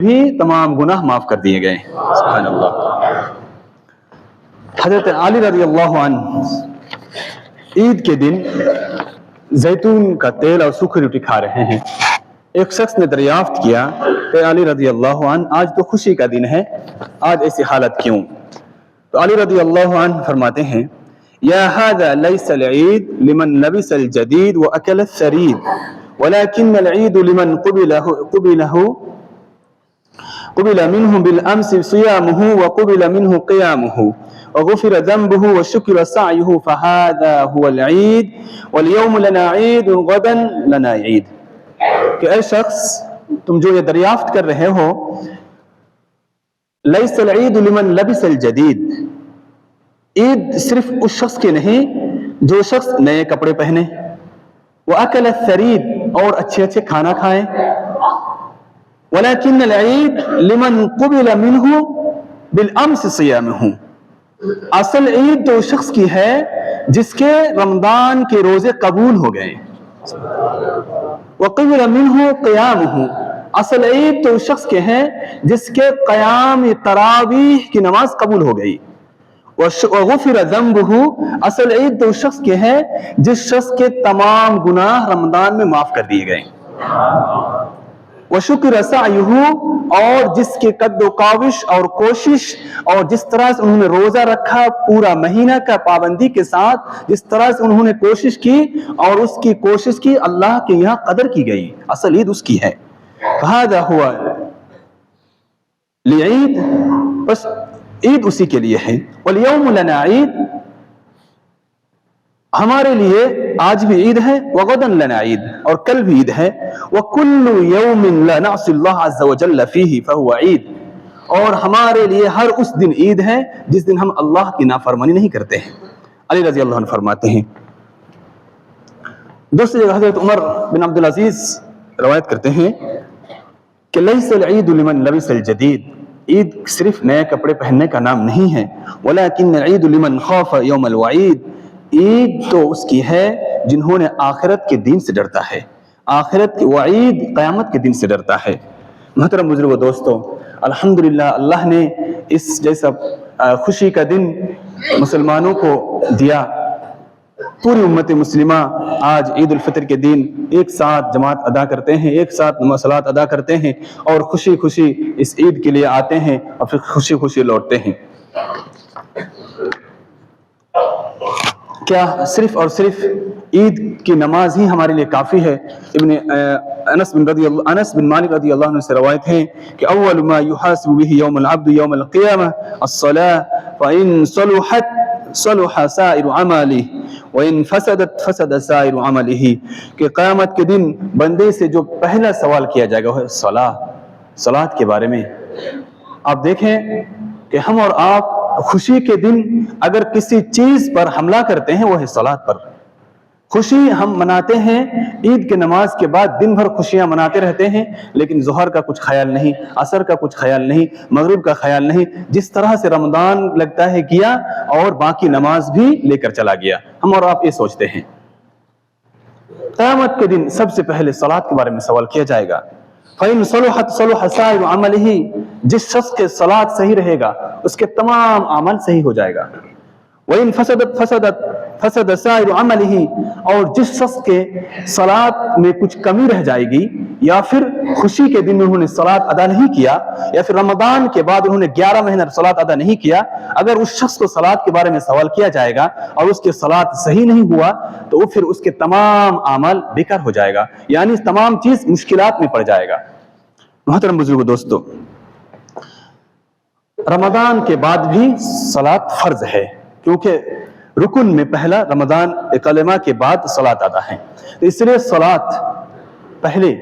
بھی تمام گناہ معاف کر دیے گئے. سبحان اللہ. حضرت علی رضی اللہ عنہ عید کے دن زیتون کا تیل اور سوکھی روٹی کھا رہے ہیں. ایک شخص نے دریافت کیا کہ علی رضی اللہ عنہ آج تو خوشی کا دن ہے, آج ایسی حالت کیوں؟ تو علی رضی اللہ عنہ فرماتے ہیں یا هذا ليس العيد لمن لبس الجديد واكل الثريد ولكن العيد لمن قبل منه بالامس صيامه وقبل منه قيامه وغفر ذنبه وشكر سعيه فهذا هو العيد واليوم لنا عيد غدا لنا عيد. کہ اے شخص تم جو یہ دریافت کر رہے ہو, لیس العید لمن لبس الجدید, عید صرف اس شخص کے نہیں جو شخص نئے کپڑے پہنے, وَأَكَلَ الثَّرِيد اور اچھے اچھے کھانا کھائیں, وَلَكِنَّ الْعِيدُ لِمَنْ قُبِلَ مِنْهُ بِالْأَمْسِ صِيَامُهُ, اصل عید تو اس شخص کی ہے جس کے رمضان کے روزے قبول ہو گئے. وَقِبِلَ مِنْهُ قِيَامُهُ, اصل عید تو اس شخص کے ہیں جس کے قیام تراویح کی نماز قبول ہو گئی. وَغُفِرَ ذَنْبُهُ, اصل عید تو اس شخص کے ہیں جس شخص کے تمام گناہ رمضان میں معاف کر دیے گئے. وَشُكِرَ سَعْيُهُ, اور جس کے قد و کاوش اور کوشش اور جس طرح سے انہوں نے روزہ رکھا پورا مہینہ کا پابندی کے ساتھ, جس طرح سے انہوں نے کوشش کی اور اس کی کوشش کی اللہ کے یہاں قدر کی گئی, اصل عید اس کی ہے. فَهَذَا هُوَ لِعِيد, بس عید اسی کے لیے ہے. وَالْيَوْمُ لَنَا عِيد, ہمارے لیے آج بھی عید ہے. وَغَدًا لَنَا عِيد, اور کل بھی عید ہے. وَكُلُّ يَوْمٍ لَا نَعْصِي اللَّهَ عَزَّ وَجَلَّ فِيهِ فَهُوَ عِيد, اور ہمارے لیے ہر اس دن عید ہے جس دن ہم اللہ کی نافرمانی نہیں کرتے ہیں. علی رضی اللہ عنہ فرماتے ہیں. دوسری جگہ حضرت عمر بن عبدالعزیز روایت کرتے ہیں کہ لیس العید لمن لبس الجدید, عید صرف نئے کپڑے پہننے کا نام نہیں ہے. ولیکن العید لمن خاف یوم الوعید, عید تو اس کی ہے جنہوں نے آخرت کے دن سے ڈرتا ہے, آخرت کی وعید قیامت کے دن سے ڈرتا ہے. محترم بزرگ و دوستو, الحمدللہ اللہ نے اس جیسا خوشی کا دن مسلمانوں کو دیا. پوری امت مسلمہ آج عید الفطر کے دن ایک ساتھ جماعت ادا کرتے ہیں, ایک ساتھ صلوات ادا کرتے ہیں اور خوشی خوشی اس عید کے لیے آتے ہیں اور پھر خوشی خوشی لوٹتے ہیں. کیا صرف اور صرف عید کی نماز ہی ہمارے لیے کافی ہے؟ انس بن مالک رضی اللہ عنہ سے روایت ہے کہ اول ما يحاسب به يوم العبد يوم القيامة الصلاة فإن صلحت صلح سائر عمله وإن فسدت فسد سائر عمله, کہ قیامت کے دن بندے سے جو پہلا سوال کیا جائے گا وہ ہے صلاۃ کے بارے میں. آپ دیکھیں کہ ہم اور آپ خوشی کے دن اگر کسی چیز پر حملہ کرتے ہیں وہ ہے صلاۃ پر. خوشی ہم مناتے ہیں, عید کے نماز کے بعد دن بھر خوشیاں مناتے رہتے ہیں, لیکن ظہر کا کچھ خیال نہیں, عصر کا کچھ خیال نہیں, مغرب کا خیال نہیں. جس طرح سے رمضان لگتا ہے گیا اور باقی نماز بھی لے کر چلا گیا. ہم اور آپ یہ سوچتے ہیں. قیامت کے دن سب سے پہلے صلاۃ کے بارے میں سوال کیا جائے گا. فَإِن صَلُحَتْ صَلُحَ سَائِرُ عَمَلِهِ, جس شخص کے صلاۃ صحیح رہے گا اس کے تمام عمل صحیح ہو جائے گا. وَإِن فَسَدَتْ فَسَدَ سَائِرُ عَمَلِهِ, اور جس شخص کے صلاۃ میں کچھ کمی رہ جائے گی یا پھر خوشی کے دن میں انہوں نے صلاۃ ادا نہیں کیا یا پھر رمضان کے بعد انہوں نے 11 مہینہ صلاۃ ادا نہیں کیا, اگر اس شخص کو صلاۃ کے بارے میں سوال کیا جائے گا اور اس کے صلاۃ صحیح نہیں ہوا تو وہ پھر اس کے تمام اعمال بیکار ہو جائے گا, یعنی تمام چیز مشکلات میں پڑ جائے گا. محترم بزرگ دوستو, رمضان کے بعد بھی صلاۃ فرض ہے, کیونکہ رکن میں پہلا رمضان کلمہ کے بعد صلاۃ آتا ہے. اس لیے صلاۃ پہلے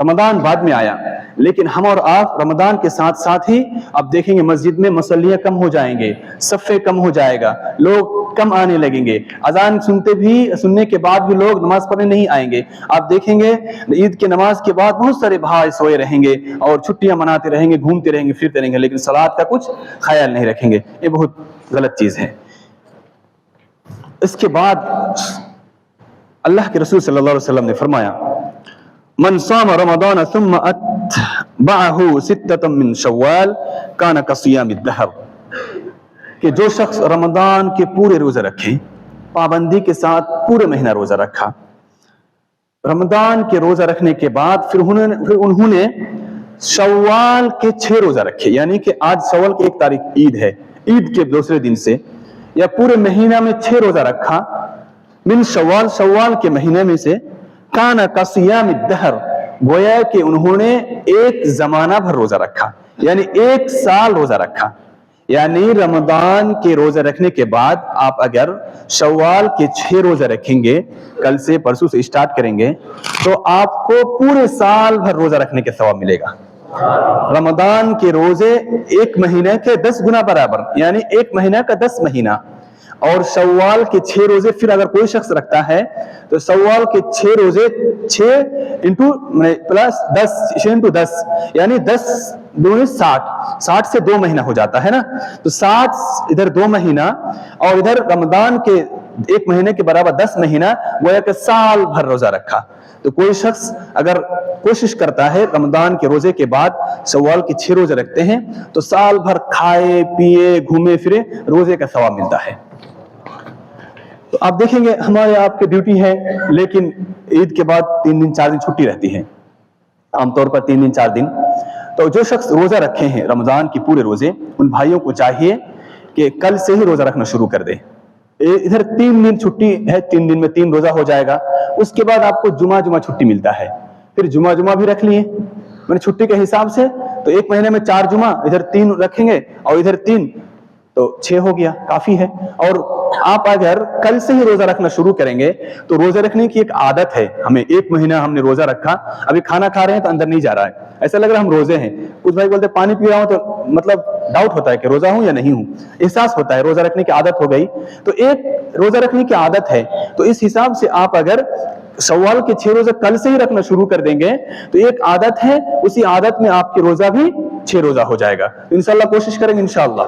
رمضان بعد میں آیا, لیکن ہم اور آپ رمضان کے ساتھ ساتھ ہی اب دیکھیں گے مسجد میں مصلیاں کم ہو جائیں گے, صفے کم ہو جائے گا, لوگ کم آنے لگیں گے. اذان سننے کے بعد بھی لوگ نماز پڑھنے نہیں آئیں گے. آپ دیکھیں گے عید کے نماز کے بعد بہت سارے بھائی سوئے رہیں گے اور چھٹیاں مناتے رہیں گے, گھومتے رہیں گے, پھرتے رہیں گے, لیکن صلاۃ کا کچھ خیال نہیں رکھیں گے. یہ بہت غلط چیز ہے. اس کے بعد اللہ کے رسول صلی اللہ علیہ وسلم نے فرمایا من صام رمضان ثم بعہ ستۃ من شوال کان کصیام الدہر، کہ جو شخص رمضان کے پورے روزہ رکھے، پابندی کے ساتھ پورے مہینہ روزہ رکھا، رمضان کے روزہ رکھنے کے بعد پھر انہوں نے شوال کے 6 روزہ رکھے، یعنی کہ آج شوال کی 1 تاریخ عید ہے، عید کے دوسرے دن سے یا پورے مہینہ میں 6 روزہ رکھا، من شوال، شوال کے مہینے میں سے، کان کصیام الدہر، گویا کہ انہوں نے 1 زمانہ بھر روزہ رکھا، یعنی 1 سال روزہ رکھا۔ یعنی رمضان کے روزہ رکھنے کے بعد آپ اگر شوال کے 6 روزہ رکھیں گے، کل سے پرسوں سے اسٹارٹ کریں گے، تو آپ کو پورے سال بھر روزہ رکھنے کے ثواب ملے گا۔ رمضان کے روزے 1 مہینے کے 10 گنا برابر، یعنی 1 مہینہ کا 10 مہینہ، اور شوال کے 6 روزے پھر اگر کوئی شخص رکھتا ہے تو شوال کے 6 روزے 6 انٹو پلس 10 6 انٹو 10 یعنی 10 دونے 60 سے 2 مہینہ ہو جاتا ہے نا، تو 60 ادھر 2 مہینہ اور ادھر رمضان کے 1 مہینے کے برابر 10 مہینہ، گویا کہ سال بھر روزہ رکھا۔ تو کوئی شخص اگر کوشش کرتا ہے رمضان کے روزے کے بعد شوال کے 6 روزے رکھتے ہیں تو سال بھر کھائے پیے گھومے پھرے روزے کا ثواب ملتا ہے۔ تو آپ دیکھیں گے ہمارے آپ کی ڈیوٹی ہے، لیکن عید کے بعد 3 دن 4 دن چھٹی رہتی ہے، عام طور پر 3 دن 4 دن۔ تو جو شخص روزہ رکھے ہیں رمضان کی پورے روزے، ان بھائیوں کو چاہیے کہ کل سے ہی روزہ رکھنا شروع کر دے۔ ادھر 3 دن چھٹی ہے، 3 دن میں 3 روزہ ہو جائے گا، اس کے بعد آپ کو جمعہ چھٹی ملتا ہے، پھر جمعہ بھی رکھ لیے میں نے چھٹی کے حساب سے، تو 1 مہینے میں 4 جمعہ، ادھر 3 رکھیں گے اور ادھر 3 تو 6 ہو گیا، کافی ہے۔ اور آپ اگر کل سے ہی روزہ رکھنا شروع کریں گے تو روزہ رکھنے کی ایک عادت ہے ہمیں، 1 مہینہ ہم نے روزہ رکھا، ابھی کھانا کھا رہے ہیں تو اندر نہیں جا رہا ہے، ایسا لگ رہا ہے ہم روزے ہیں۔ کچھ بھائی بولتے ہیں پانی پی رہا ہوں تو مطلب ڈاؤٹ ہوتا ہے کہ روزہ ہوں یا نہیں ہوں، احساس ہوتا ہے روزہ رکھنے کی عادت ہو گئی، تو ایک روزہ رکھنے کی عادت ہے، تو اس حساب سے آپ اگر شوال کے 6 روزہ کل سے ہی رکھنا شروع کر دیں گے تو ایک عادت ہے، اسی عادت میں آپ کے روزہ بھی 6 روزہ ہو جائے گا۔ انشاءاللہ کوشش کریں گے انشاءاللہ۔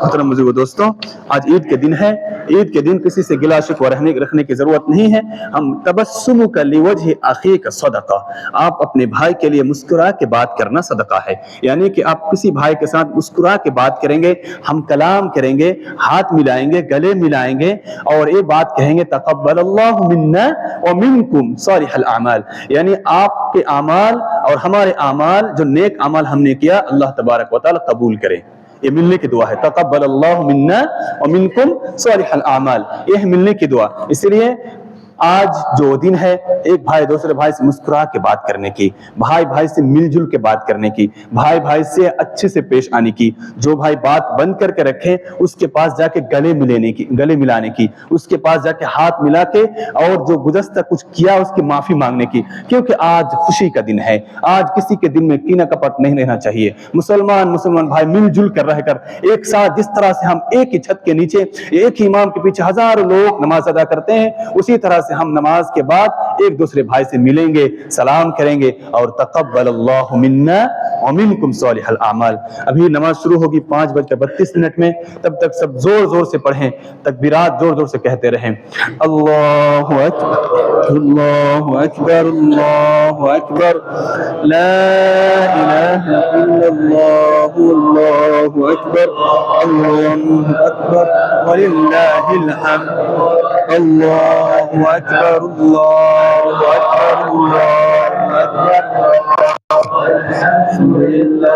محترم بزرگو دوستوں، آج عید کے دن ہے، عید کے دن کسی سے گلا شکوہ رکھنے کی ضرورت نہیں ہے۔ ہم تبسمک لوجہ اخیک صدقہ، آپ اپنے بھائی کے لیے مسکرا کے بات کرنا صدقہ ہے، یعنی کہ آپ کسی بھائی کے ساتھ مسکرا کے بات کریں گے، ہم کلام کریں گے، ہاتھ ملائیں گے، گلے ملائیں گے اور یہ بات کہیں گے تقبل اللہ منا ومنکم صالح الاعمال، یعنی آپ کے اعمال اور ہمارے اعمال جو نیک اعمال ہم نے کیا اللہ تبارک و تعالی قبول کرے۔ یہ ملنے کی دعا ہے، تقبل اللہ منا ومنکم صالح الاعمال، یہ ملنے کی دعا۔ اس لیے آج جو دن ہے، ایک بھائی دوسرے بھائی سے مسکرا کے بات کرنے کی، بھائی بھائی سے مل جل کے بات کرنے کی، بھائی بھائی سے اچھے سے پیش آنے کی، جو بھائی بات بند کر کے رکھے اس کے پاس جا کے گلے ملانے کی، اس کے پاس جا کے ہاتھ ملا کے اور جو گزشتہ کچھ کیا اس کی معافی مانگنے کی، کیونکہ آج خوشی کا دن ہے، آج کسی کے دل میں کینہ کپٹ نہیں رہنا چاہیے۔ مسلمان بھائی مل جل کر رہ کر ایک ساتھ، جس طرح سے ہم ایک ہی چھت کے نیچے ایک ہی امام کے پیچھے ہزاروں لوگ نماز ادا کرتے ہیں، اسی طرح سے ہم نماز کے بعد ایک دوسرے بھائی سے ملیں گے، سلام کریں گے اور تقبل اللہ منا ومنکم صالح الاعمال۔ ابھی نماز شروع ہوگی 5:32 میں، تب تک سب زور زور سے پڑھیں، تکبیرات زور زور سے کہتے رہیں۔ اللہ اکبر اللہ اکبر اللہ اکبر، لا الہ الا اللہ اللہ اکبر اللہ اکبر وللہ الحمد، اللہ اکبر اللہ اکبر اللہ اکبر، الحمدللہ۔